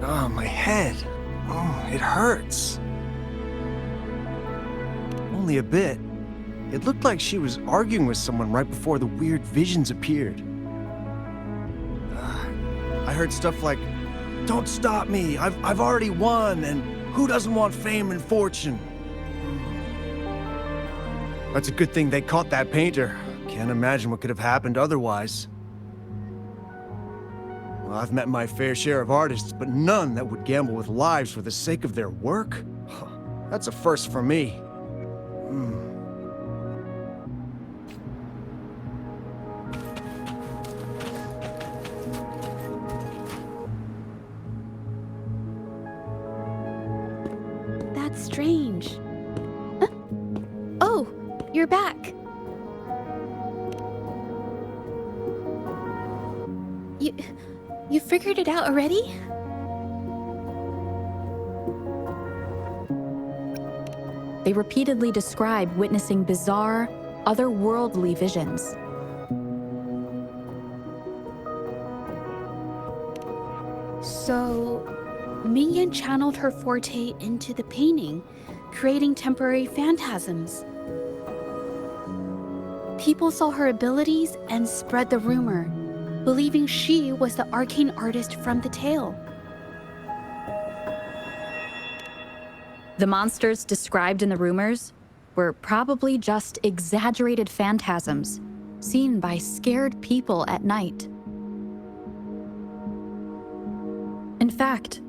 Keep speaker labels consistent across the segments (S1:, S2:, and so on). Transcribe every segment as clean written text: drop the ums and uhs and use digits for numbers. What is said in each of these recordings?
S1: Oh, my head. Oh, it hurts. Only a bit. It looked like she was arguing with someone right before the weird visions appeared. I heard stuff like, "Don't stop me, I've already won, and who doesn't want fame and fortune?" That's a good thing they caught that painter. Can't imagine what could have happened otherwise. Well, I've met my fair share of artists, but none that would gamble with lives for the sake of their work? That's a first for me.
S2: That's strange. Huh? Oh, you're back. You figured it out already?
S3: They repeatedly describe witnessing bizarre, otherworldly visions.
S2: So, Mingyan channeled her forte into the painting, creating temporary phantasms. People saw her abilities and spread the rumor, believing she was the arcane artist from the tale.
S3: The monsters described in the rumors were probably just exaggerated phantasms seen by scared people at night. In fact,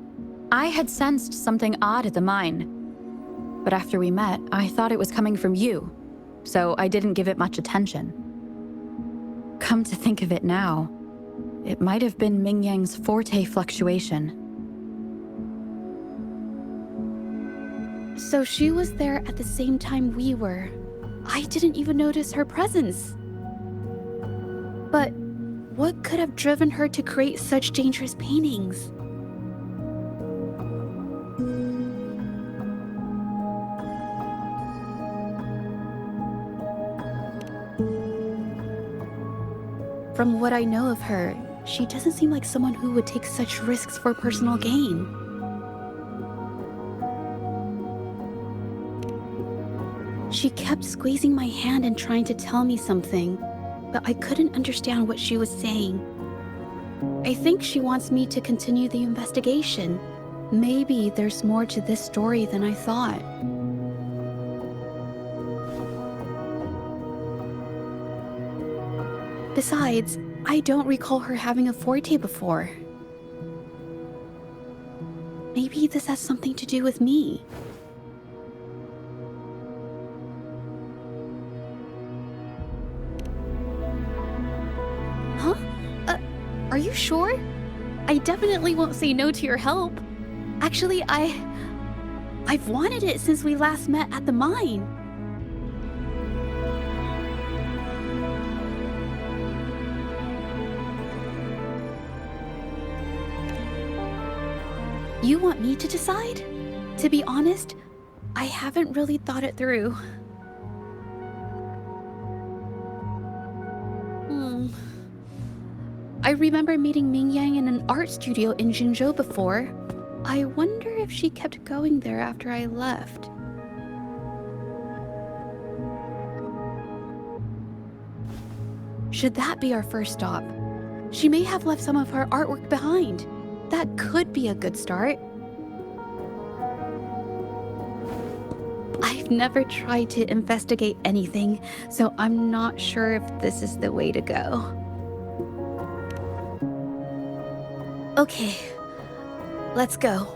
S3: I had sensed something odd at the mine, but after we met, I thought it was coming from you, so I didn't give it much attention. Come to think of it now, it might have been Mingyang's forte fluctuation.
S2: So she was there at the same time we were. I didn't even notice her presence. But what could have driven her to create such dangerous paintings? From what I know of her, she doesn't seem like someone who would take such risks for personal gain. She kept squeezing my hand and trying to tell me something, but I couldn't understand what she was saying. I think she wants me to continue the investigation. Maybe there's more to this story than I thought. Besides, I don't recall her having a forte before. Maybe this has something to do with me. Huh? Are you sure? I definitely won't say no to your help. Actually, I've wanted it since we last met at the mine. You want me to decide? To be honest, I haven't really thought it through. I remember meeting Mingyang in an art studio in Jinzhou before. I wonder if she kept going there after I left. Should that be our first stop? She may have left some of her artwork behind. That could be a good start. I've never tried to investigate anything, so I'm not sure if this is the way to go. Okay, let's go.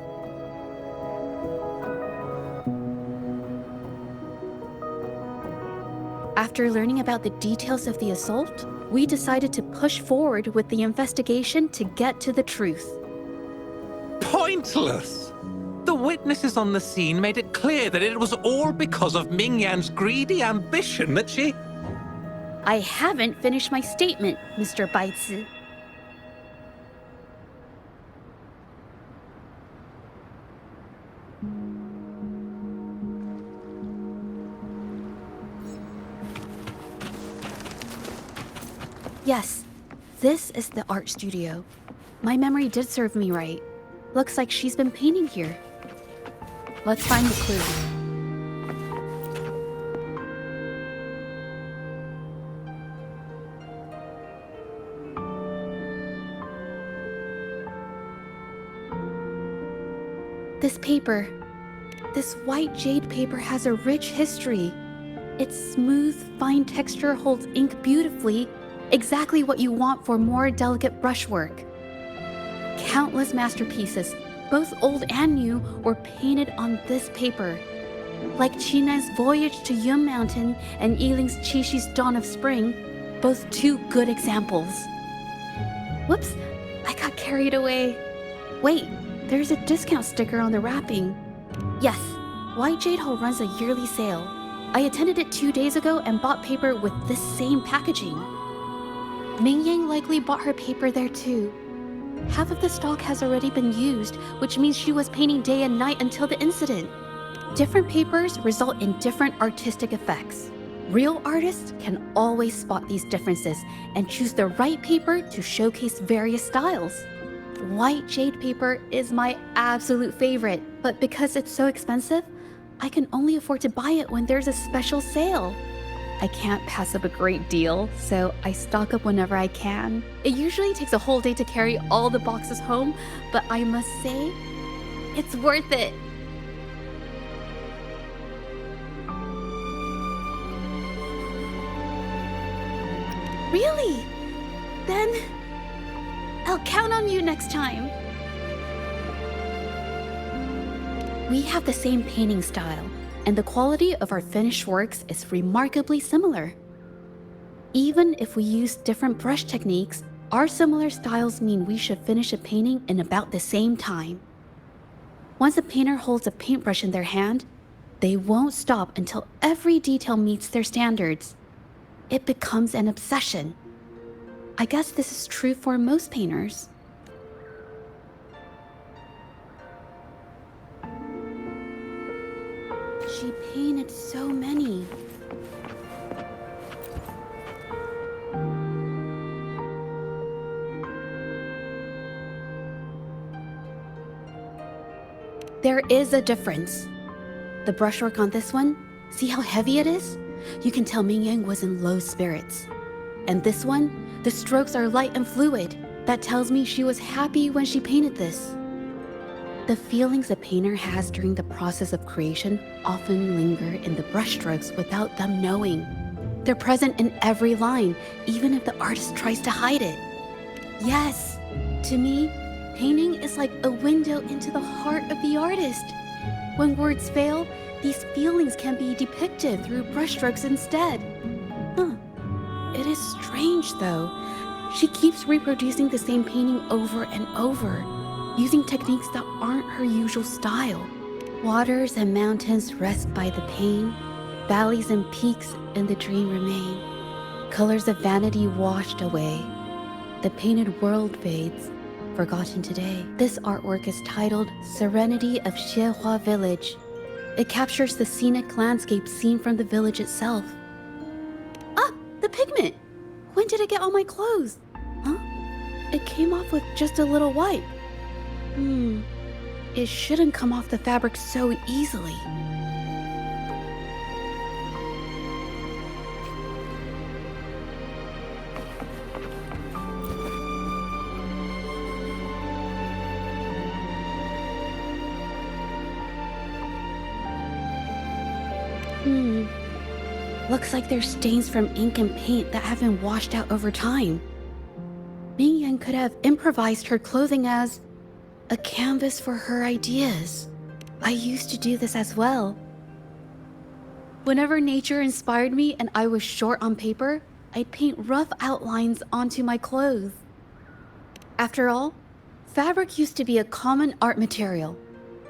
S2: After learning about the details of the assault, we decided to push forward with the investigation to get to the truth.
S4: Pointless! The witnesses on the scene made it clear that it was all because of Mingyan's greedy ambition that she...
S2: I haven't finished my statement, Mr. Baizi. Yes, this is the art studio. My memory did serve me right. Looks like she's been painting here.
S3: Let's find the clue.
S2: This paper, this white jade paper has a rich history. Its smooth, fine texture holds ink beautifully, exactly what you want for more delicate brushwork. Countless masterpieces, both old and new, were painted on this paper. Like China's Voyage to Yum Mountain and Yiling's Qixu's Dawn of Spring, both two good examples. Whoops, I got carried away. Wait, there's a discount sticker on the wrapping. Yes, White Jade Hall runs a yearly sale. I attended it 2 days ago and bought paper with this same packaging. Ming Yang likely bought her paper there too. Half of the stock has already been used, which means she was painting day and night until the incident. Different papers result in different artistic effects. Real artists can always spot these differences and choose the right paper to showcase various styles. White jade paper is my absolute favorite, but because it's so expensive, I can only afford to buy it when there's a special sale. I can't pass up a great deal, so I stock up whenever I can. It usually takes a whole day to carry all the boxes home, but I must say, it's worth it. Really? Then I'll count on you next time. We have the same painting style, and the quality of our finished works is remarkably similar. Even if we use different brush techniques, our similar styles mean we should finish a painting in about the same time. Once a painter holds a paintbrush in their hand, they won't stop until every detail meets their standards. It becomes an obsession. I guess this is true for most painters. She painted so many. There is a difference. The brushwork on this one, see how heavy it is? You can tell Ming Yang was in low spirits. And this one, the strokes are light and fluid. That tells me she was happy when she painted this. The feelings a painter has during the process of creation often linger in the brushstrokes without them knowing. They're present in every line, even if the artist tries to hide it. Yes, to me, painting is like a window into the heart of the artist. When words fail, these feelings can be depicted through brushstrokes instead. It is strange though. She keeps reproducing the same painting over and over, using techniques that aren't her usual style. Waters and mountains rest by the pain, valleys and peaks in the dream remain. Colors of vanity washed away. The painted world fades, forgotten today. This artwork is titled Serenity of Xiehua Village. It captures the scenic landscape seen from the village itself. Ah, the pigment! When did it get on my clothes? Huh? It came off with just a little wipe. It shouldn't come off the fabric so easily. Looks like there's stains from ink and paint that have been washed out over time. Ming Yan could have improvised her clothing as a canvas for her ideas. I used to do this as well. Whenever nature inspired me and I was short on paper, I'd paint rough outlines onto my clothes. After all, fabric used to be a common art material.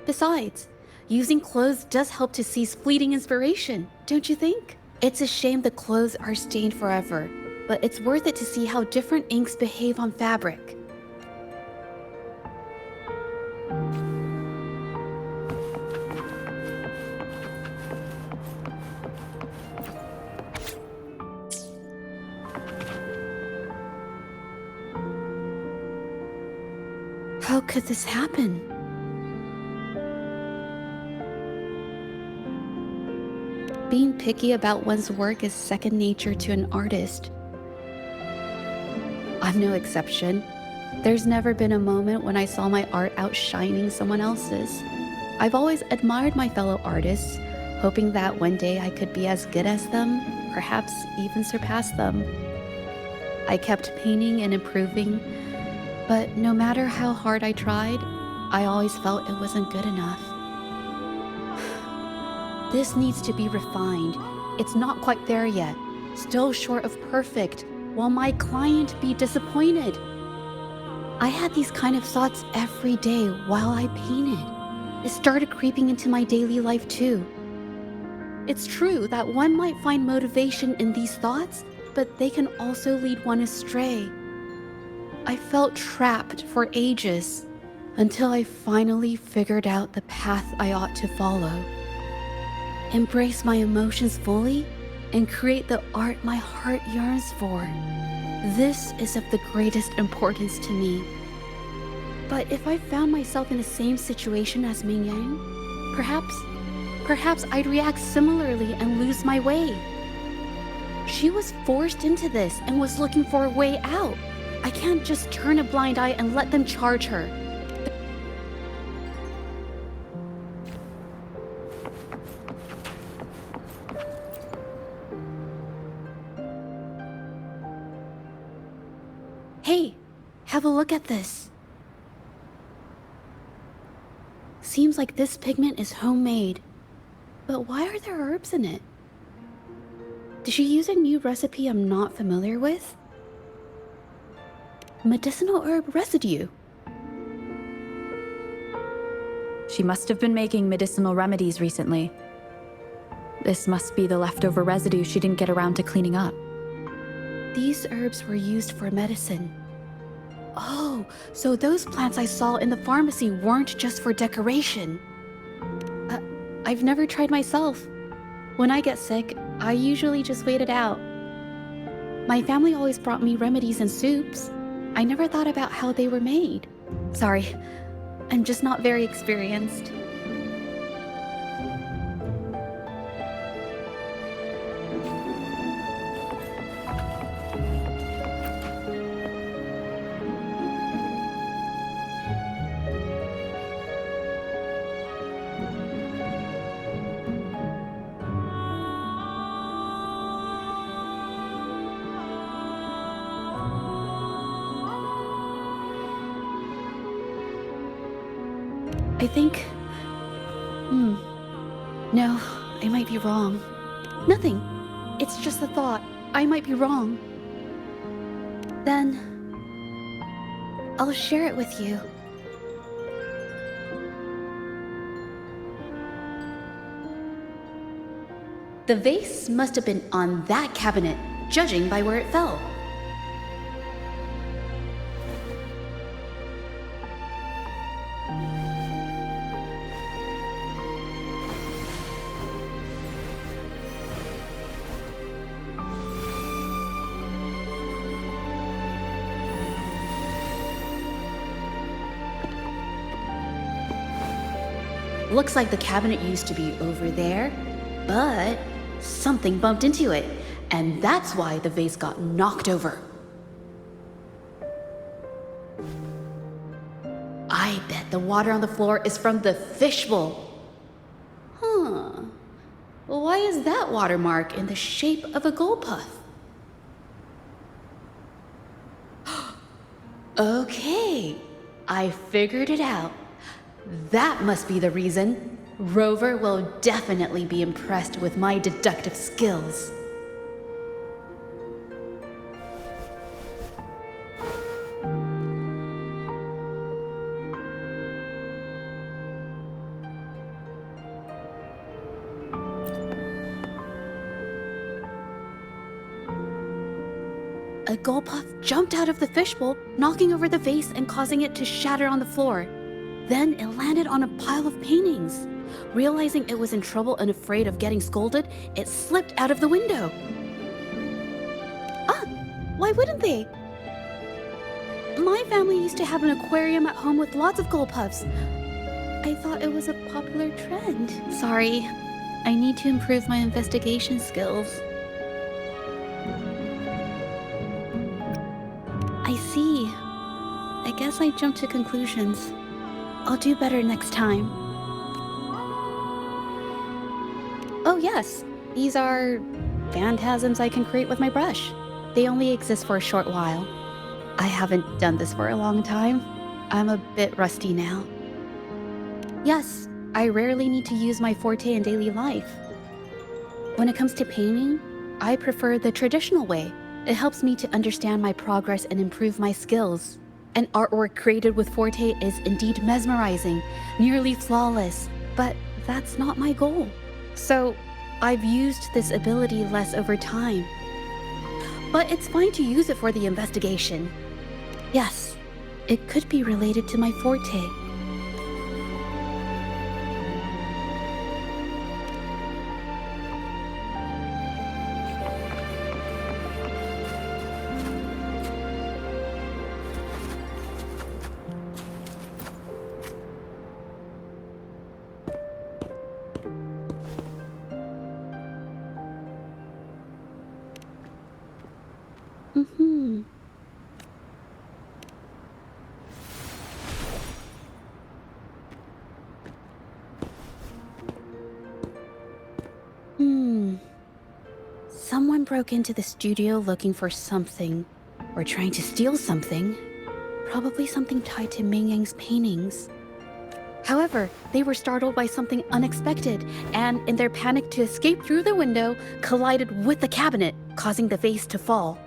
S2: Besides, using clothes does help to seize fleeting inspiration, don't you think? It's a shame the clothes are stained forever, but it's worth it to see how different inks behave on fabric. How could this happen? Being picky about one's work is second nature to an artist. I'm no exception. There's never been a moment when I saw my art outshining someone else's. I've always admired my fellow artists, hoping that one day I could be as good as them, perhaps even surpass them. I kept painting and improving, but no matter how hard I tried, I always felt it wasn't good enough. This needs to be refined. It's not quite there yet, still short of perfect. Will my client be disappointed? I had these kind of thoughts every day while I painted. It started creeping into my daily life too. It's true that one might find motivation in these thoughts, but they can also lead one astray. I felt trapped for ages until I finally figured out the path I ought to follow. Embrace my emotions fully and create the art my heart yearns for. This is of the greatest importance to me. But if I found myself in the same situation as Ming Yang, perhaps I'd react similarly and lose my way. She was forced into this and was looking for a way out. I can't just turn a blind eye and let them charge her. Hey, have a look at this. Seems like this pigment is homemade. But why are there herbs in it? Did she use a new recipe I'm not familiar with? Medicinal herb residue.
S3: She must have been making medicinal remedies recently. This must be the leftover residue she didn't get around to cleaning up.
S2: These herbs were used for medicine. Oh, so those plants I saw in the pharmacy weren't just for decoration. I've never tried myself. When I get sick, I usually just wait it out. My family always brought me remedies and soups. I never thought about how they were made. Sorry, I'm just not very experienced. I think... No, I might be wrong. Nothing. It's just a thought. I might be wrong. Then... I'll share it with you. The vase must have been on that cabinet, judging by where it fell. Looks like the cabinet used to be over there, but something bumped into it, and that's why the vase got knocked over. I bet the water on the floor is from the fishbowl. Huh. Why is that watermark in the shape of a gold puff? Okay, I figured it out. That must be the reason. Rover will definitely be impressed with my deductive skills. A gold puff jumped out of the fishbowl, knocking over the vase and causing it to shatter on the floor. Then it landed on a pile of paintings. Realizing it was in trouble and afraid of getting scolded, it slipped out of the window. Ah, why wouldn't they? My family used to have an aquarium at home with lots of gold puffs. I thought it was a popular trend. Sorry, I need to improve my investigation skills. I see. I guess I jumped to conclusions. I'll do better next time. Oh yes, these are phantasms I can create with my brush. They only exist for a short while. I haven't done this for a long time. I'm a bit rusty now. Yes, I rarely need to use my forte in daily life. When it comes to painting, I prefer the traditional way. It helps me to understand my progress and improve my skills. An artwork created with forte is indeed mesmerizing, nearly flawless, but that's not my goal. So, I've used this ability less over time. But it's fine to use it for the investigation. Yes, it could be related to my forte. Mm-hmm. Someone broke into the studio looking for something, or trying to steal something. Probably something tied to Ming Yang's paintings. However, they were startled by something unexpected, and in their panic to escape through the window, collided with the cabinet, causing the vase to fall.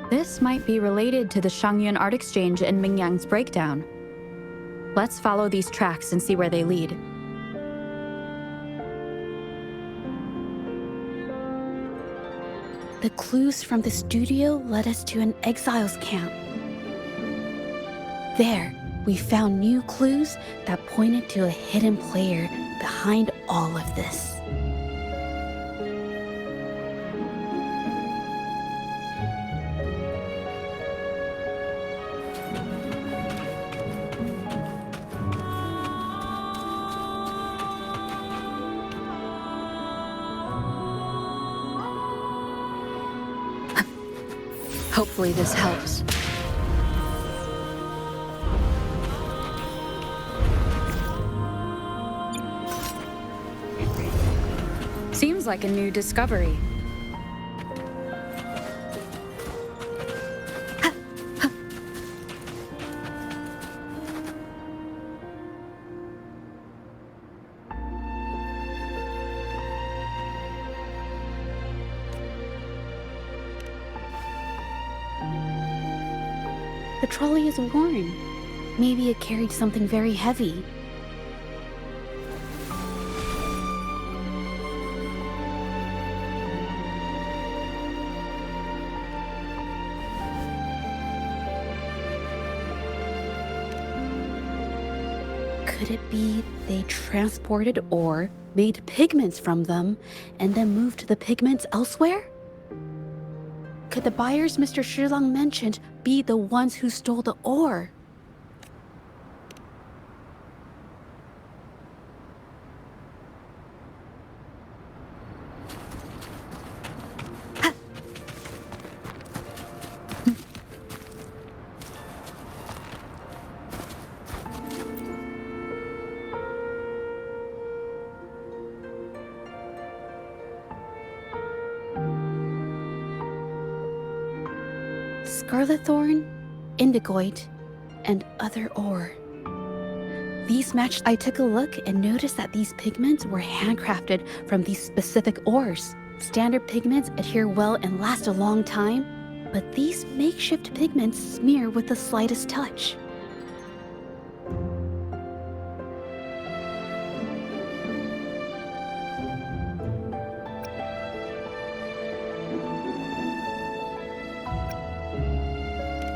S3: This might be related to the Shangyun art exchange and Ming Yang's breakdown. Let's follow these tracks and see where they lead.
S2: The clues from the studio led us to an exiles camp. There, we found new clues that pointed to a hidden player behind all of this.
S3: Hopefully this helps. Seems like a new discovery.
S2: The trolley is worn. Maybe it carried something very heavy. Could it be they transported ore, made pigments from them, and then moved the pigments elsewhere? Could the buyers Mr. Shilang mentioned be the ones who stole the ore? Scarlet thorn, indigoite, and other ore. These matched. I took a look and noticed that these pigments were handcrafted from these specific ores. Standard pigments adhere well and last a long time, but these makeshift pigments smear with the slightest touch.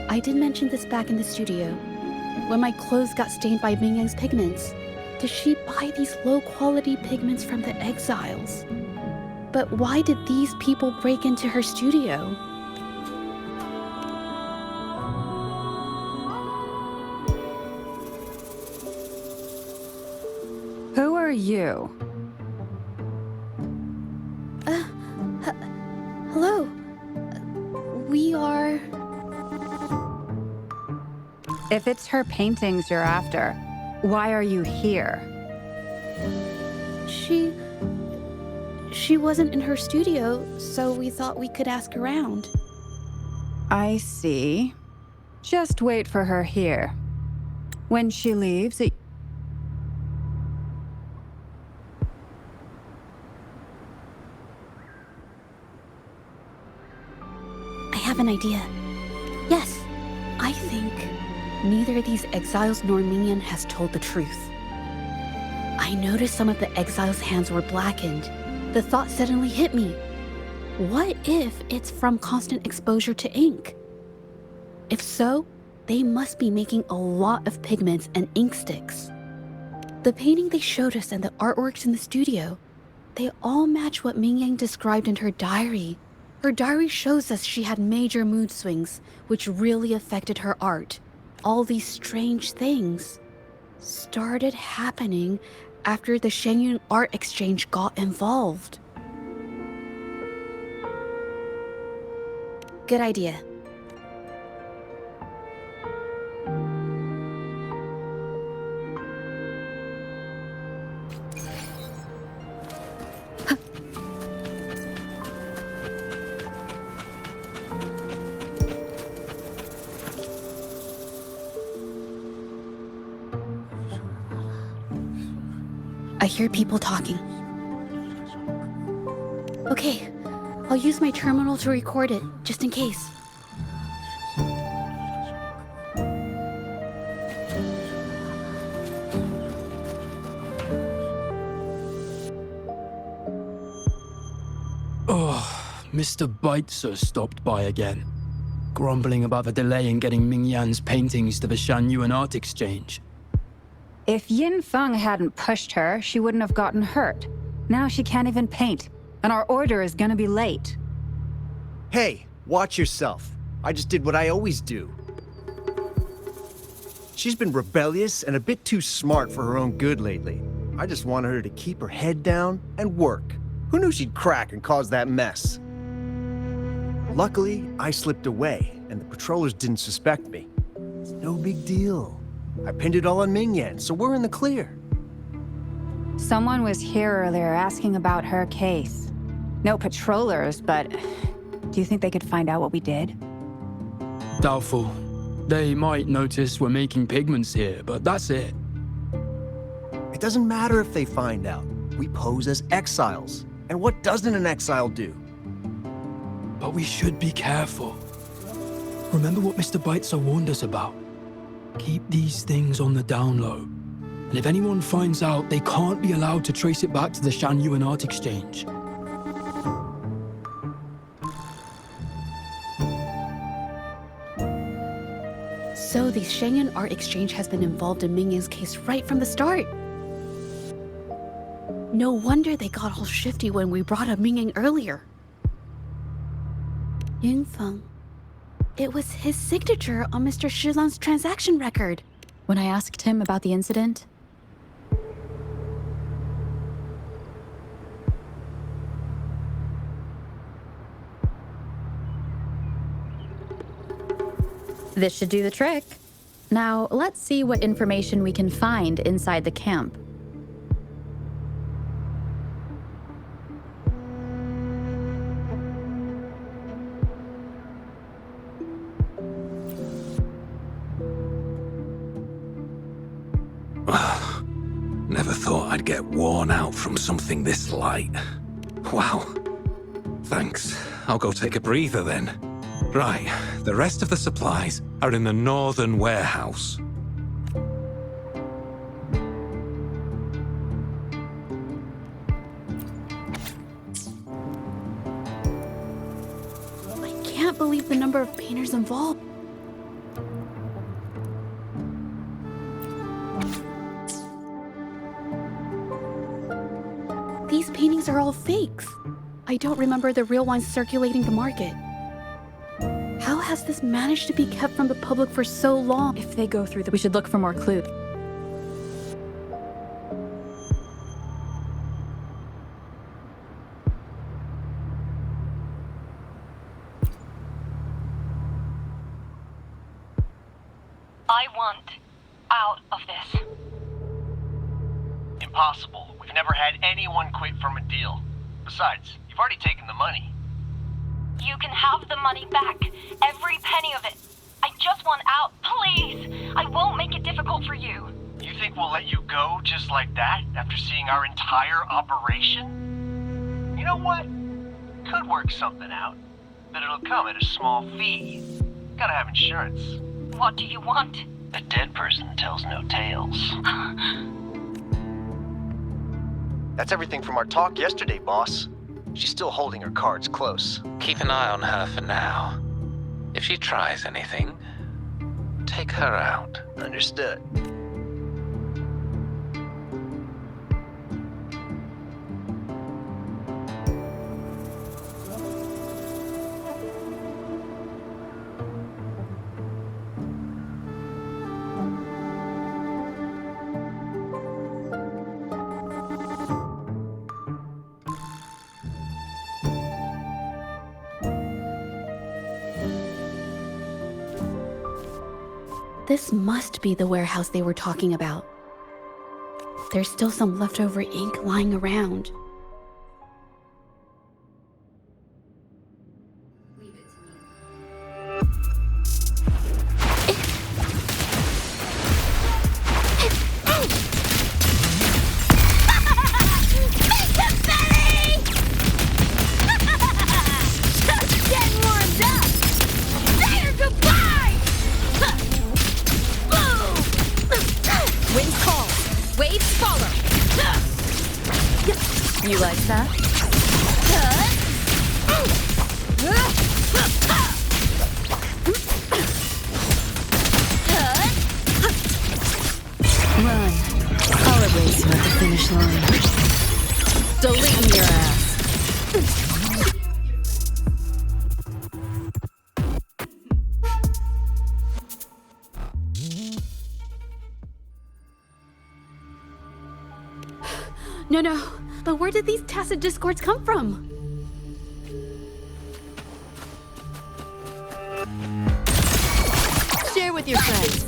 S2: I did mention this back in the studio, when my clothes got stained by Ming Yang's pigments. Did she buy these low-quality pigments from the exiles? But why did these people break into her studio?
S3: you?
S2: Hello. We are...
S3: If it's her paintings you're after, why are you here?
S2: She wasn't in her studio, so we thought we could ask around.
S3: I see. Just wait for her here. When she leaves,
S2: I have an idea. Yes, I think neither these exiles nor Mingyan has told the truth. I noticed some of the exiles' hands were blackened. The thought suddenly hit me. What if it's from constant exposure to ink? If so, they must be making a lot of pigments and ink sticks. The painting they showed us and the artworks in the studio, they all match what Mingyang described in her diary. Her diary shows us she had major mood swings, which really affected her art. All these strange things started happening after the Shenyun Art Exchange got involved. Good idea. I hear people talking. Okay, I'll use my terminal to record it, just in case.
S5: Oh, Mr. Beitzer stopped by again, grumbling about the delay in getting Mingyan's paintings to the Shanyuan Art Exchange.
S3: if Yin Feng hadn't pushed her, she wouldn't have gotten hurt. Now she can't even paint, and our order is gonna be late.
S1: Hey, watch yourself. I just did what I always do. She's been rebellious and a bit too smart for her own good lately. I just wanted her to keep her head down and work. Who knew she'd crack and cause that mess? Luckily, I slipped away, and the patrollers didn't suspect me. It's no big deal. I pinned it all on Mingyan, so we're in the clear.
S3: Someone was here earlier asking about her case. No patrollers, but do you think they could find out what we did?
S5: Doubtful. They might notice we're making pigments here, but that's it.
S1: It doesn't matter if they find out. We pose as exiles. And what doesn't an exile do?
S5: But we should be careful. Remember what Mr. Beitzer warned us about? Keep these things on the down low. And if anyone finds out, they can't be allowed to trace it back to the Shanyuan Art Exchange.
S2: So the Shenyun Art Exchange has been involved in Mingyan's case right from the start. No wonder they got all shifty when we brought up Mingyan earlier. Yingfeng. It was his signature on Mr. Shilan's transaction record.
S3: When I asked him about the incident, this should do the trick. Now, let's see what information we can find inside the camp.
S4: Never thought I'd get worn out from something this light. Wow. Thanks. I'll go take a breather then. Right, the rest of the supplies are in the northern warehouse.
S2: I can't believe the number of painters involved. These paintings are all fakes. I don't remember the real ones circulating the market. How has this managed to be kept from the public for so long?
S3: If they go through we should look for more clues.
S6: I want out of this.
S1: Impossible. We've never had anyone quit from a deal. Besides, you've already taken the money.
S6: You can have the money back. Every penny of it. I just want out. Please. I won't make it difficult for you.
S1: You think we'll let you go just like that after seeing our entire operation? You know what? Could work something out, but it'll come at a small fee. Gotta have insurance.
S6: What do you want?
S1: A dead person tells no tales. That's everything from our talk yesterday, boss. She's still holding her cards close.
S4: Keep an eye on her for now. If she tries anything, take her out.
S1: Understood.
S2: This must be the warehouse they were talking about. There's still some leftover ink lying around.
S3: You like that? Run. I'll erase you at the finish line. Deleting your ass.
S2: No. But where did these tacit discords come from?
S3: Share with your friends.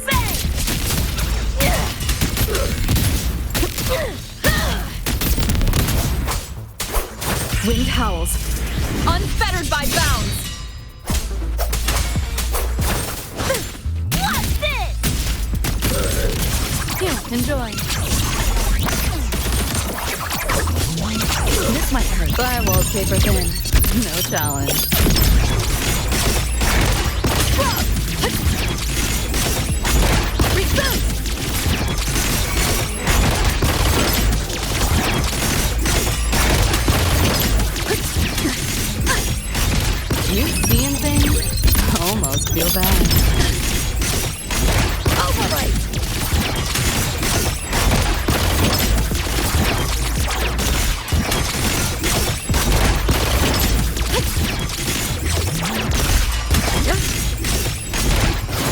S3: Wind howls, unfettered by bounds.
S6: What's this?
S3: Here, enjoy. This might hurt. Buy wallpaper thin. No challenge. Reboot! You seeing things? Almost feel bad. Overwrite!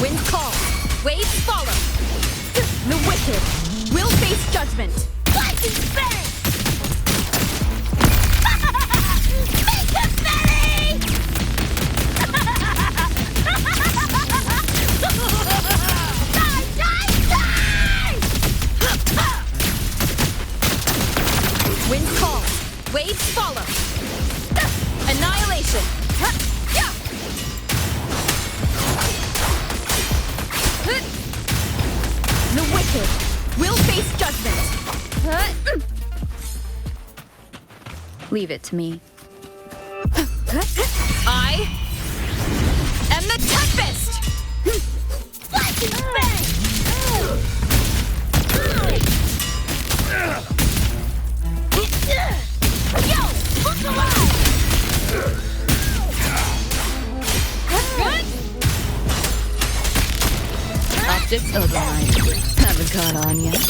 S3: Wind calls, waves follow. The wicked will face judgment.
S6: Light and spin! Make a belly! Die, die, die!
S3: Wind calls, waves follow. Annihilation. The wicked will face judgment. Leave it to me. I am the Tempest!
S6: Light and spin! Yo, look alive!
S3: Optics override. Haven't caught on yet.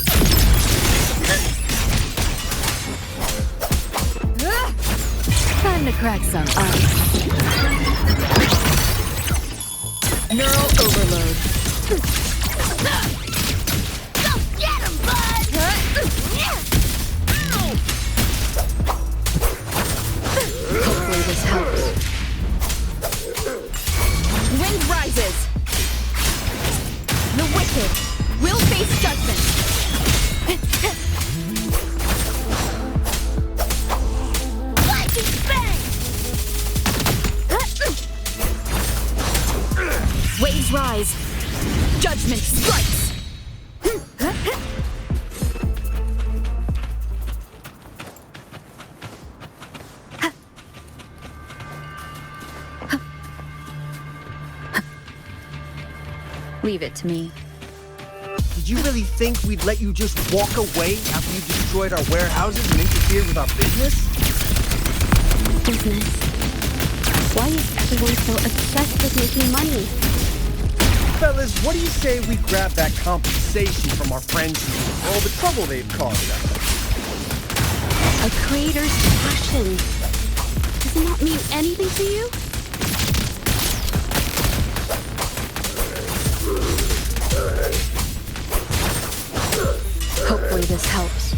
S3: Time to crack some ice. Neural overload.
S6: Go get him, bud!
S3: Hopefully this helps. Wind rises. The wicked rise. Judgment strikes! Leave it to me.
S7: Did you really think we'd let you just walk away after you destroyed our warehouses and interfered with our business?
S2: Business. Why is everyone so obsessed with making money?
S7: Fellas, what do you say we grab that compensation from our friends for all the trouble they've caused us?
S2: A creator's passion. Does it not mean anything to you?
S3: Hopefully this helps.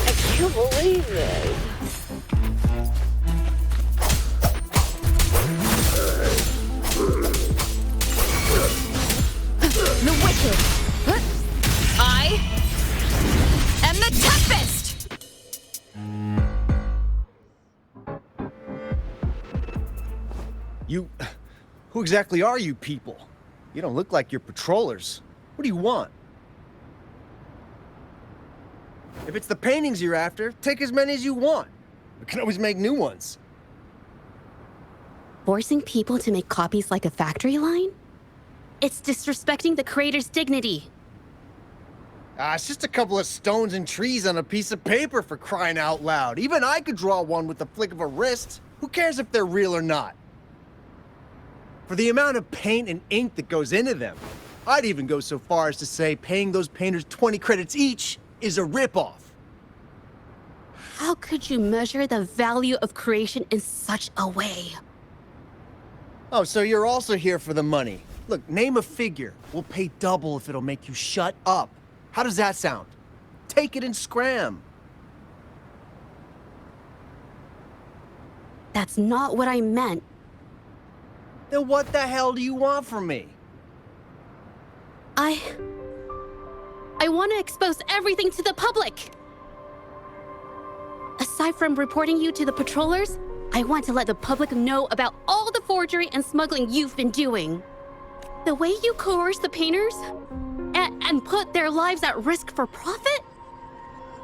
S2: I can't believe this.
S3: The wicked! I am the Tempest!
S7: Who exactly are you people? You don't look like you're patrollers. What do you want? If it's the paintings you're after, take as many as you want. We can always make new ones.
S2: Forcing people to make copies like a factory line? It's disrespecting the creator's dignity.
S7: It's just a couple of stones and trees on a piece of paper, for crying out loud. Even I could draw one with the flick of a wrist. Who cares if they're real or not? For the amount of paint and ink that goes into them, I'd even go so far as to say paying those painters 20 credits each is a ripoff.
S2: How could you measure the value of creation in such a way?
S7: Oh, so you're also here for the money. Look, name a figure. We'll pay double if it'll make you shut up. How does that sound? Take it and scram.
S2: That's not what I meant.
S7: Then what the hell do you want from me?
S2: I want to expose everything to the public. Aside from reporting you to the patrollers, I want to let the public know about all the forgery and smuggling you've been doing. The way you coerce the painters and put their lives at risk for profit?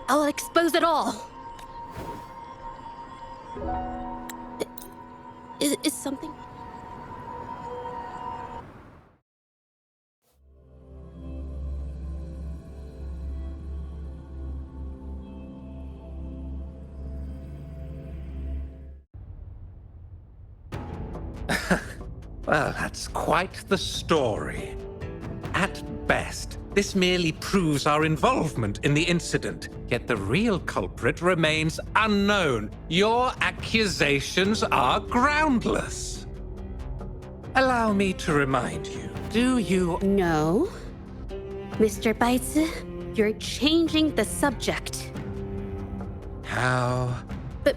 S2: I'll expose it all. Is something...
S4: Well, that's quite the story. At best, this merely proves our involvement in the incident, yet the real culprit remains unknown. Your accusations are groundless. Allow me to remind you, do you...
S2: No. Mr. Baitz, you're changing the subject.
S4: How?
S2: But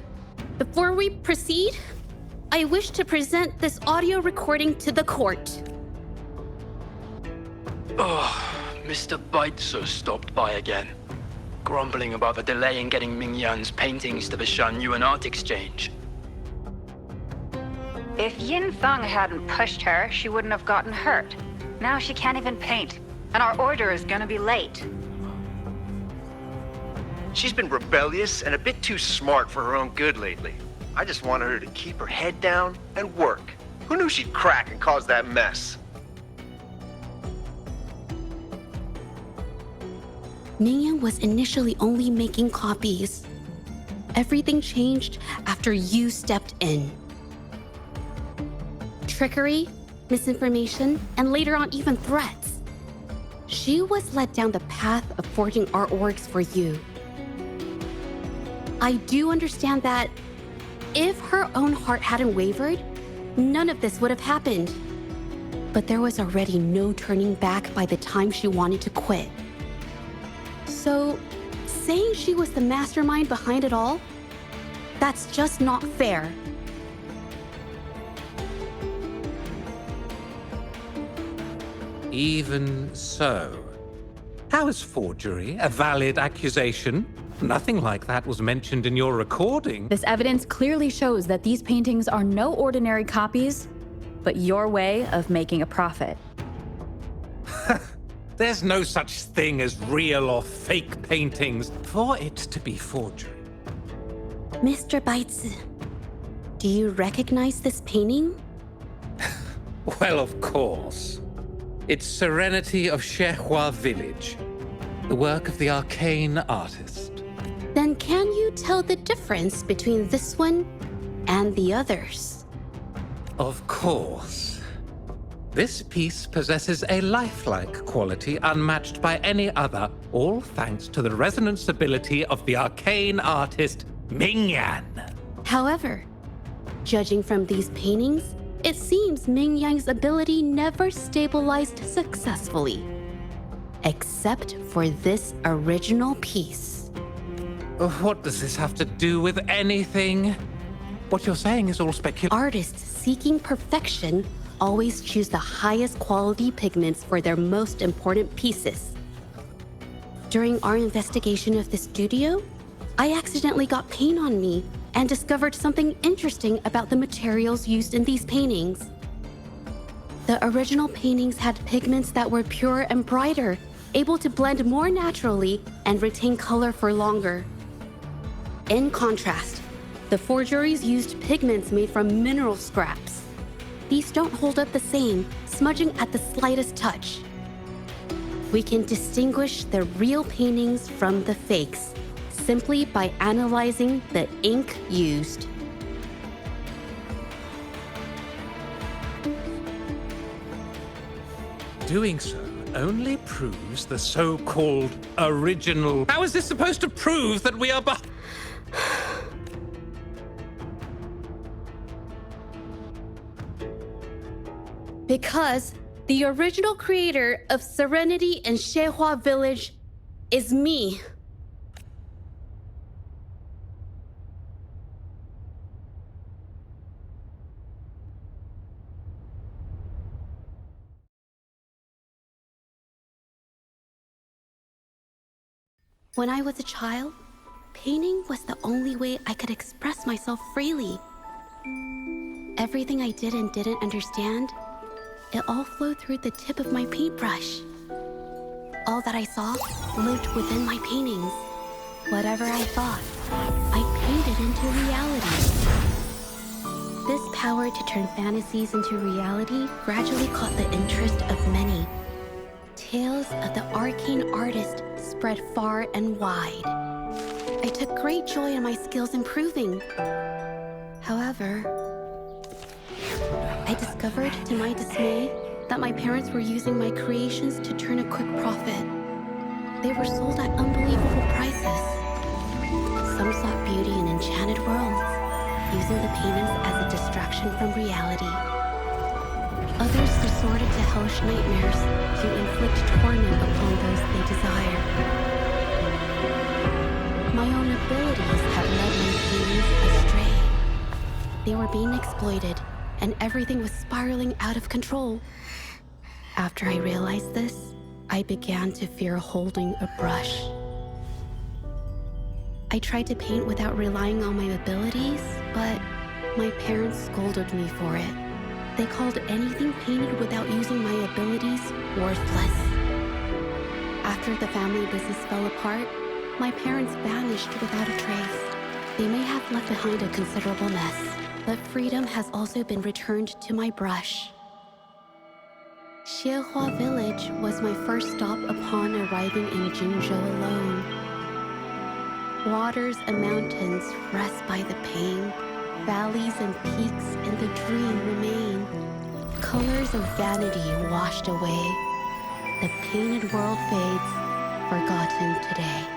S2: before we proceed, I wish to present this audio recording to the court.
S8: Oh, Mr. Baitzer stopped by again, grumbling about the delay in getting Ming Yan's paintings to the Shan-Yuan Art Exchange.
S9: If Yin Feng hadn't pushed her, she wouldn't have gotten hurt. Now she can't even paint, and our order is gonna be late.
S1: She's been rebellious and a bit too smart for her own good lately. I just wanted her to keep her head down and work. Who knew she'd crack and cause that mess?
S2: Mingyan was initially only making copies. Everything changed after you stepped in. Trickery, misinformation, and later on even threats. She was led down the path of forging artworks for you. I do understand that if her own heart hadn't wavered, none of this would have happened. But there was already no turning back by the time she wanted to quit. So, saying she was the mastermind behind it all, that's just not fair.
S4: Even so. How is forgery a valid accusation? Nothing like that was mentioned in your recording.
S3: This evidence clearly shows that these paintings are no ordinary copies, but your way of making a profit.
S4: There's no such thing as real or fake paintings. For it to be forgery,
S2: Mr. Baitsu, do you recognize this painting?
S4: well, of course. It's Serenity of Shehua Village, the work of the arcane artist.
S2: Then can you tell the difference between this one and the others?
S4: Of course. This piece possesses a lifelike quality unmatched by any other, all thanks to the resonance ability of the arcane artist Ming Yan.
S2: However, judging from these paintings, it seems Ming Yang's ability never stabilized successfully. Except for this original piece.
S4: What does this have to do with anything? What you're saying is all speculation.
S2: Artists seeking perfection always choose the highest quality pigments for their most important pieces. During our investigation of the studio, I accidentally got paint on me and discovered something interesting about the materials used in these paintings. The original paintings had pigments that were purer and brighter, able to blend more naturally and retain color for longer. In contrast, the forgeries used pigments made from mineral scraps. These don't hold up the same, smudging at the slightest touch. We can distinguish the real paintings from the fakes simply by analyzing the ink used.
S4: Doing so only proves the so-called original. How is this supposed to prove that we are
S2: Because the original creator of Serenity and Shehua Village is me. When I was a child, painting was the only way I could express myself freely. Everything I did and didn't understand, it all flowed through the tip of my paintbrush. All that I saw lived within my paintings. Whatever I thought, I painted into reality. This power to turn fantasies into reality gradually caught the interest of many. Tales of the arcane artist spread far and wide. I took great joy in my skills improving. However, I discovered, to my dismay, that my parents were using my creations to turn a quick profit. They were sold at unbelievable prices. Some sought beauty in enchanted worlds, using the paintings as a distraction from reality. Others resorted to hellish nightmares to inflict torment upon those they desire. My own abilities have led my paintings astray. They were being exploited, and everything was spiraling out of control. After I realized this, I began to fear holding a brush. I tried to paint without relying on my abilities, but my parents scolded me for it. They called anything painted without using my abilities worthless. After the family business fell apart, my parents vanished without a trace. They may have left behind a considerable mess, but freedom has also been returned to my brush. Shihua Village was my first stop upon arriving in Jinzhou alone. Waters and mountains rest by the pain. Valleys and peaks in the dream remain. Colors of vanity washed away. The painted world fades, forgotten today.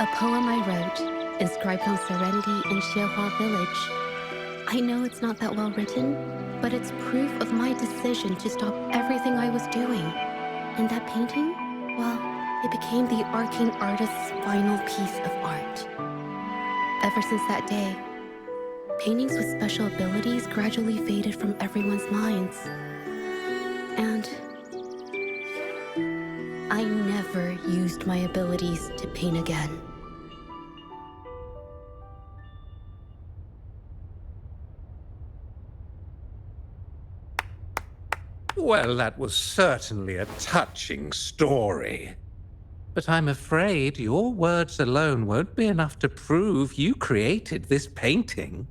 S2: A poem I wrote, inscribed on Serenity in Shihua Village. I know it's not that well written, but it's proof of my decision to stop everything I was doing. And that painting, well, it became the arcane artist's final piece of art. Ever since that day, paintings with special abilities gradually faded from everyone's minds. And I never used my abilities to paint again.
S4: Well, that was certainly a touching story. But I'm afraid your words alone won't be enough to prove you created this painting.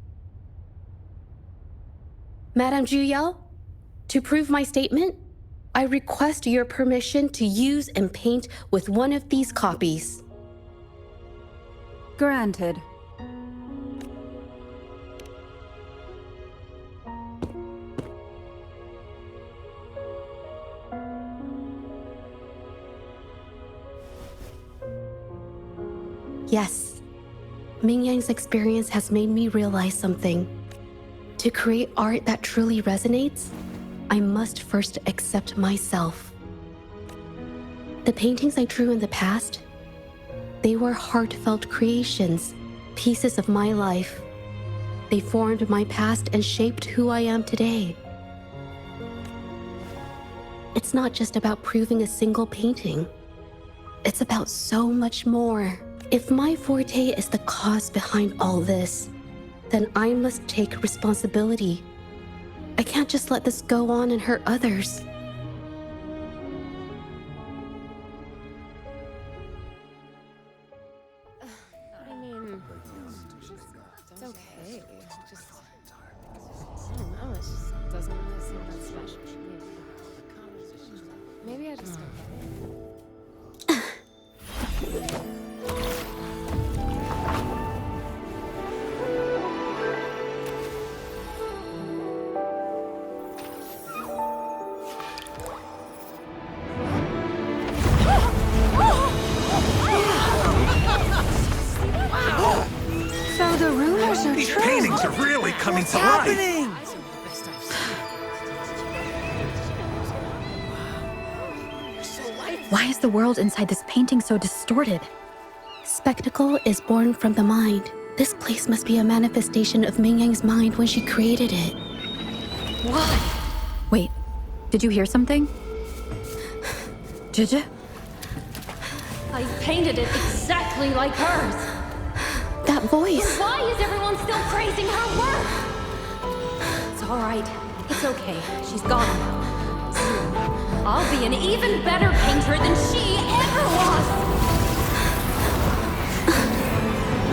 S2: Madame Juyao, to prove my statement, I request your permission to use and paint with one of these copies.
S9: Granted.
S2: Yes, Ming Yang's experience has made me realize something. To create art that truly resonates, I must first accept myself. The paintings I drew in the past, they were heartfelt creations, pieces of my life. They formed my past and shaped who I am today. It's not just about proving a single painting. It's about so much more. If my forte is the cause behind all this, then I must take responsibility. I can't just let this go on and hurt others.
S10: I mean, it's okay. Just, I don't know, it just doesn't really seem that special to me. Maybe I just don't get it.
S9: So the rumors are
S4: These
S9: true.
S4: paintings are really coming to life!
S3: Why is the world inside this painting so distorted?
S2: Spectacle is born from the mind. This place must be a manifestation of Ming Yang's mind when she created it.
S3: Wait, did you hear something? Jija?
S6: I painted it exactly like hers.
S2: That voice.
S6: Why is everyone still praising her work?
S10: It's all right. It's okay. She's gone now. Soon, I'll be an even better painter than she ever was.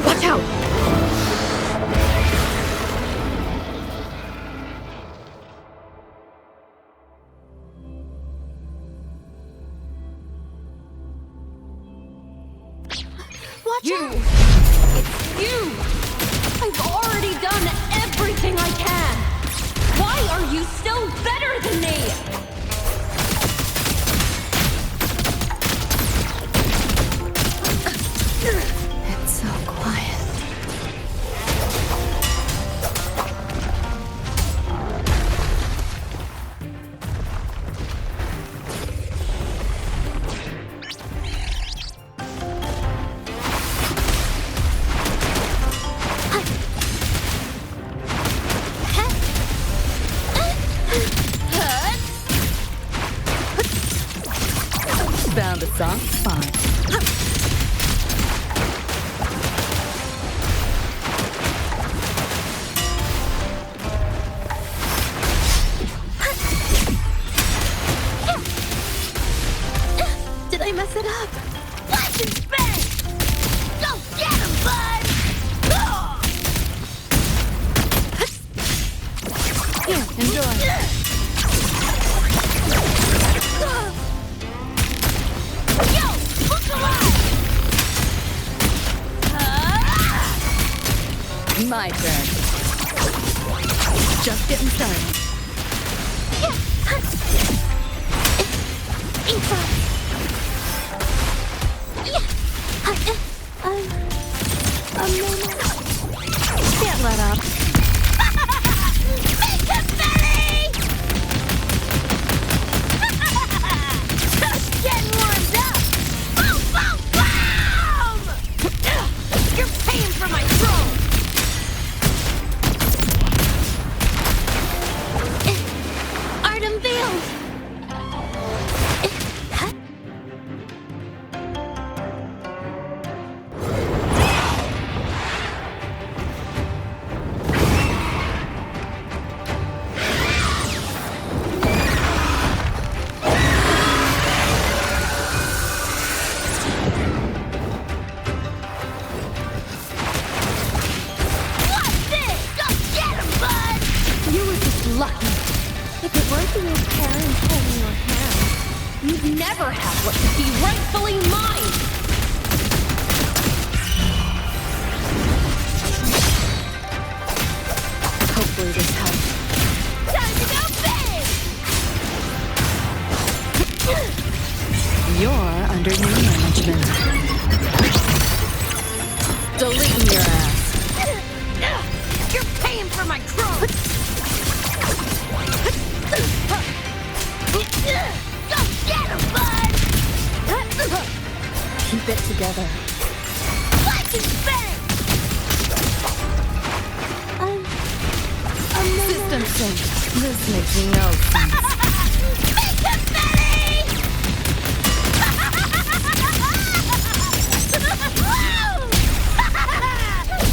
S3: Watch out!
S2: Watch out!
S6: It's you! I've already done everything I can! Why are you still better than me?
S2: It's so quiet.
S3: Found a soft spot.
S2: Did I mess it up?
S6: Flash and bang! Go get him, bud!
S3: Here, enjoy.
S6: Yo! Look alive!
S3: My turn. Just getting started. Can't let up.
S6: Make him belly! Just getting warmed up! Boom, boom, boom! You're paying for my throne!
S2: Art unveiled!
S6: never have what should be rightfully mine!
S3: Hopefully this helps.
S6: Time to go big!
S3: You're under new management. Deleting your ass.
S6: You're paying for my crow! Go get him, bud!
S3: Keep it together.
S6: Lightning bang!
S3: System sync. This makes no sense.
S6: Make him Betty!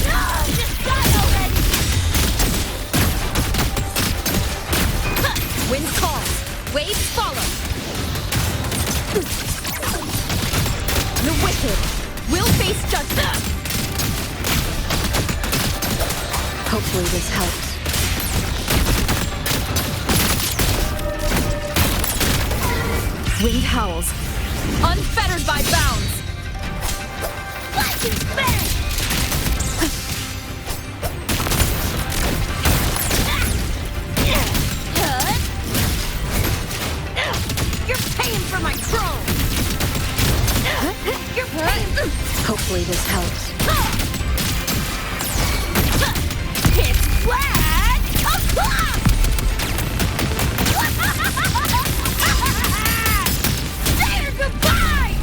S6: No, just die already!
S3: Wind calls. Waves follow. The wicked will face judgment. Hopefully this helps. Wind howls. Unfettered by bounds.
S6: Lightning bang! You're paying for my crow! You're paying for...
S3: Hopefully this helps.
S6: It's flat! Say your goodbyes!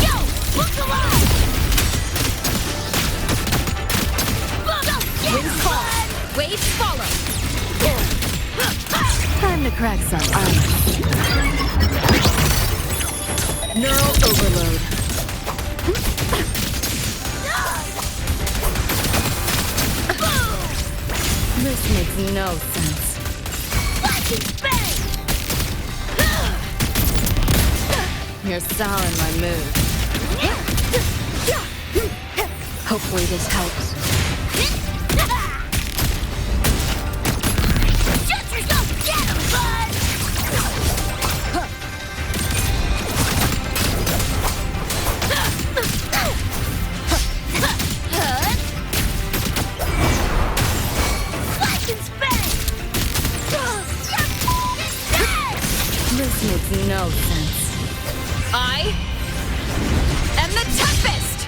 S6: Yo, look alive!
S3: Winds fall. Waves follow. Time to crack some ice. Neural overload. This makes no sense.
S6: Lightning bang!
S3: You're souring my mood. Hopefully this helps.
S6: Shut yourself, get him, bud! Lightning bang!
S3: This makes no sense. I am the Tempest!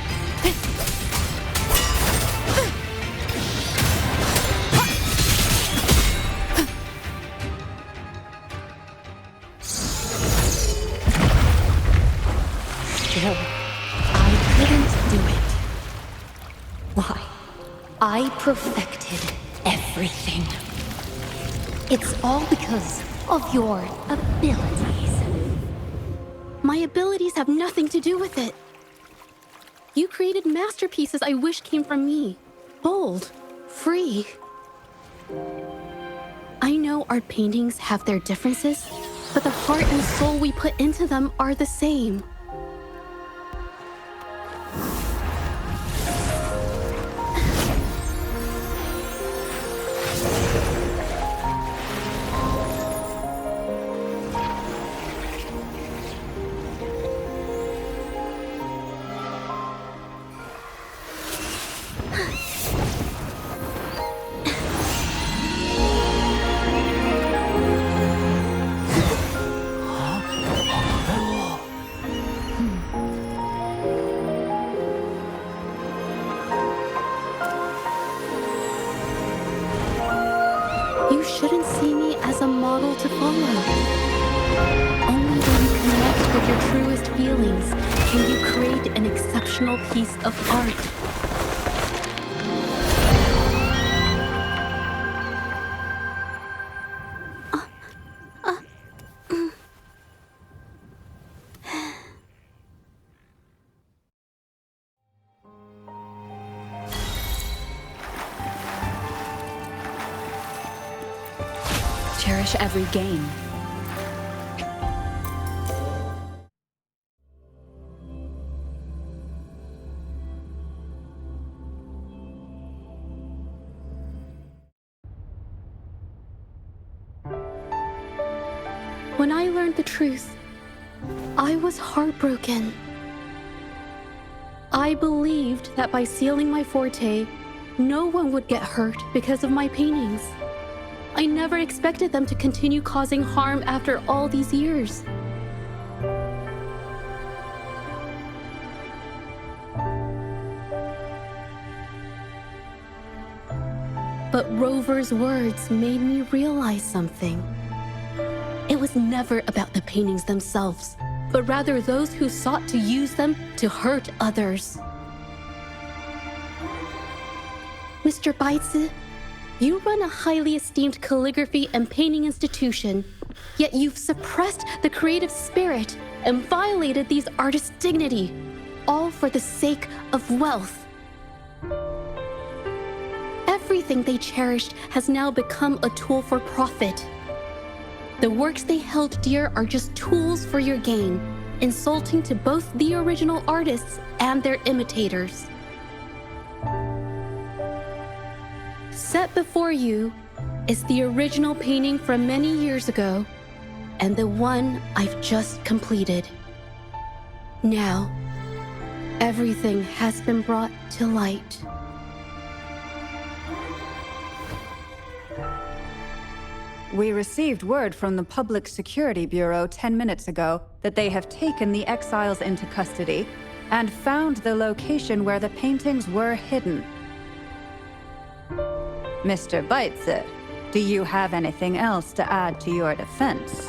S3: Still, I couldn't do it. Why? I perfected everything. It's all because of your abilities.
S2: My abilities have nothing to do with it. You created masterpieces I wish came from me. Bold, free. I know art paintings have their differences, but the heart and soul we put into them are the same. You shouldn't see me as a model to follow. Only when you connect with your truest feelings can you create an exceptional piece of art.
S3: Cherish every game.
S2: When I learned the truth, I was heartbroken. I believed that by sealing my forte, no one would get hurt because of my paintings. I never expected them to continue causing harm after all these years. But Rover's words made me realize something. It was never about the paintings themselves, but rather those who sought to use them to hurt others. Mr. Baitsu, you run a highly esteemed calligraphy and painting institution, yet you've suppressed the creative spirit and violated these artists' dignity, all for the sake of wealth. Everything they cherished has now become a tool for profit. The works they held dear are just tools for your gain, insulting to both the original artists and their imitators. Set before you is the original painting from many years ago, and the one I've just completed. Now, everything has been brought to light.
S11: We received word from the Public Security Bureau 10 minutes ago that they have taken the exiles into custody and found the location where the paintings were hidden. Mr. Baitsu, do you have anything else to add to your defense?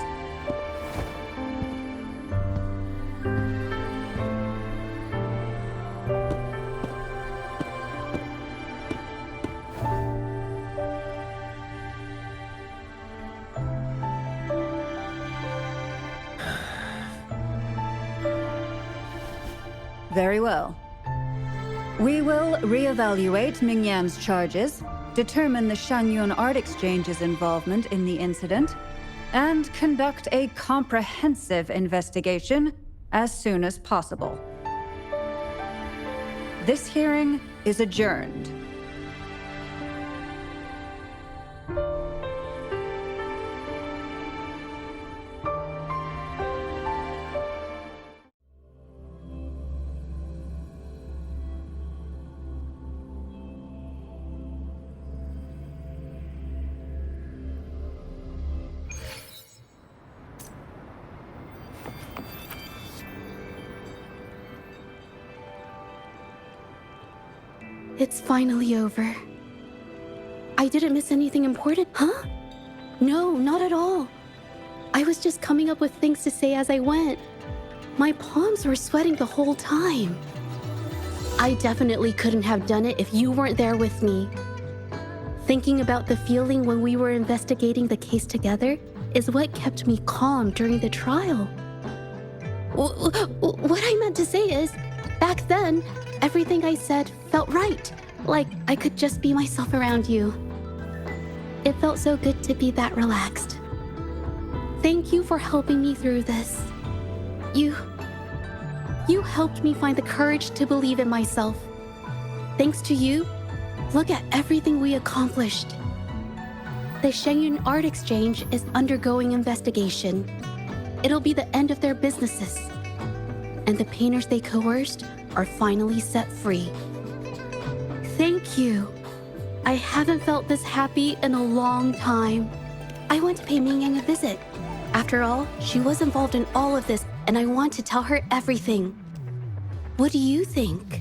S11: Very well. We will reevaluate Mingyan's charges, determine the Shanyun Art Exchange's involvement in the incident, and conduct a comprehensive investigation as soon as possible. This hearing is adjourned.
S2: It's finally over. I didn't miss anything important, huh? No, not at all. I was just coming up with things to say as I went. My palms were sweating the whole time. I definitely couldn't have done it if you weren't there with me. Thinking about the feeling when we were investigating the case together is what kept me calm during the trial. What I meant to say is, back then, everything I said felt right, like I could just be myself around you. It felt so good to be that relaxed. Thank you for helping me through this. You helped me find the courage to believe in myself. Thanks to you, look at everything we accomplished. The Shenyun Art Exchange is undergoing investigation. It'll be the end of their businesses. And the painters they coerced are finally set free. Thank you. I haven't felt this happy in a long time. I want to pay Mingyang a visit. After all, she was involved in all of this, and I want to tell her everything. What do you think?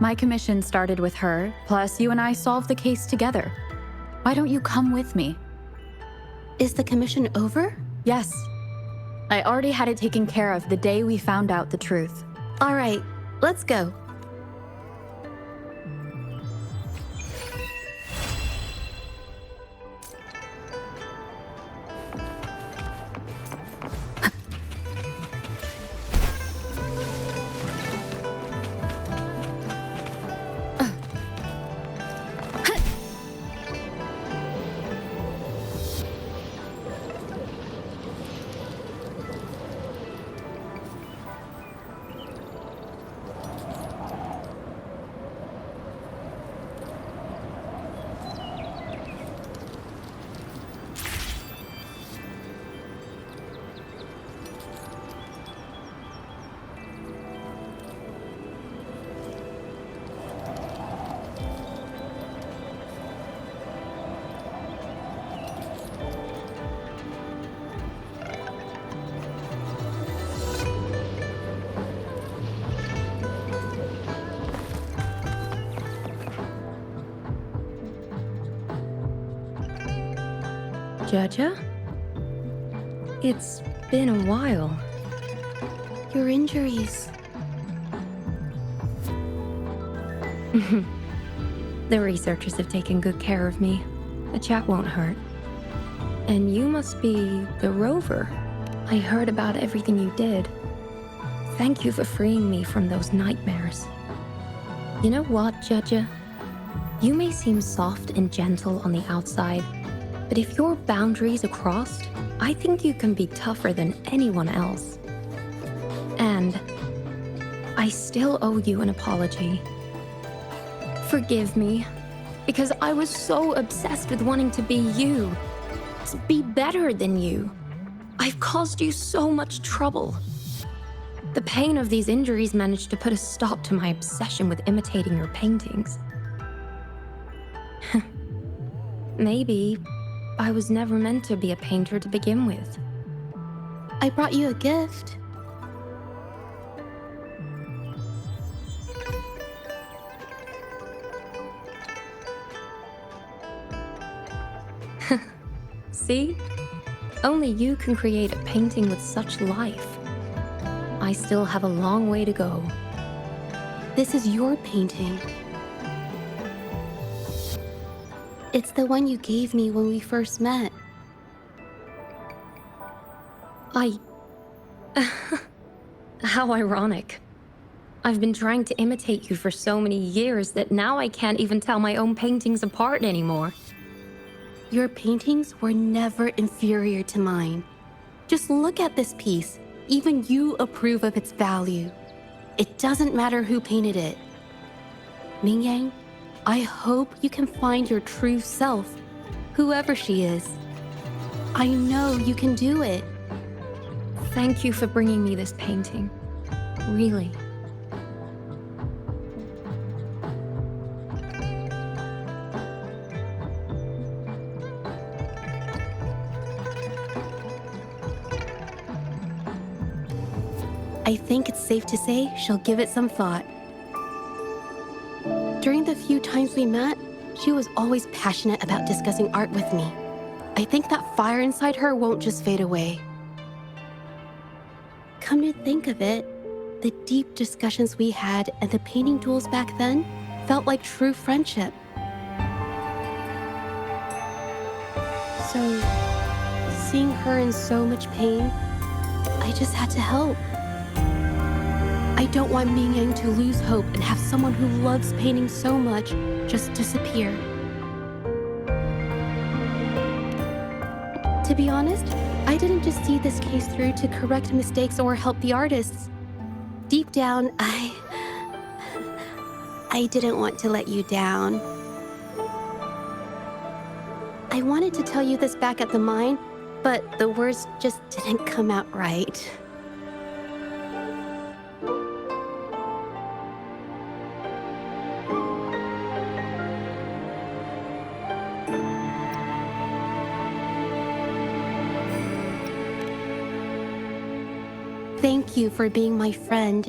S3: My commission started with her, plus you and I solved the case together. Why don't you come with me?
S2: Is the commission over?
S3: Yes. I already had it taken care of the day we found out the truth.
S2: All right, let's go.
S6: Judja? It's been a while.
S2: Your injuries.
S6: The researchers have taken good care of me. A chat won't hurt. And you must be the rover. I heard about everything you did. Thank you for freeing me from those nightmares. You know what, Judja? You may seem soft and gentle on the outside, but if your boundaries are crossed, I think you can be tougher than anyone else. And I still owe you an apology. Forgive me, because I was so obsessed with wanting to be you, to be better than you. I've caused you so much trouble. The pain of these injuries managed to put a stop to my obsession with imitating your paintings. Maybe I was never meant to be a painter to begin with.
S2: I brought you a gift.
S6: See? Only you can create a painting with such life. I still have a long way to go.
S2: This is your painting. It's the one you gave me when we first met.
S6: How ironic. I've been trying to imitate you for so many years that now I can't even tell my own paintings apart anymore.
S2: Your paintings were never inferior to mine. Just look at this piece. Even you approve of its value. It doesn't matter who painted it. Mingyang, I hope you can find your true self, whoever she is. I know you can do it.
S6: Thank you for bringing me this painting. Really.
S2: I think it's safe to say she'll give it some thought. During the few times we met, she was always passionate about discussing art with me. I think that fire inside her won't just fade away. Come to think of it, the deep discussions we had and the painting duels back then felt like true friendship. So, seeing her in so much pain, I just had to help. I don't want Mingyang to lose hope and have someone who loves painting so much just disappear. To be honest, I didn't just see this case through to correct mistakes or help the artists. Deep down, I didn't want to let you down. I wanted to tell you this back at the mine, but the words just didn't come out right. Thank you for being my friend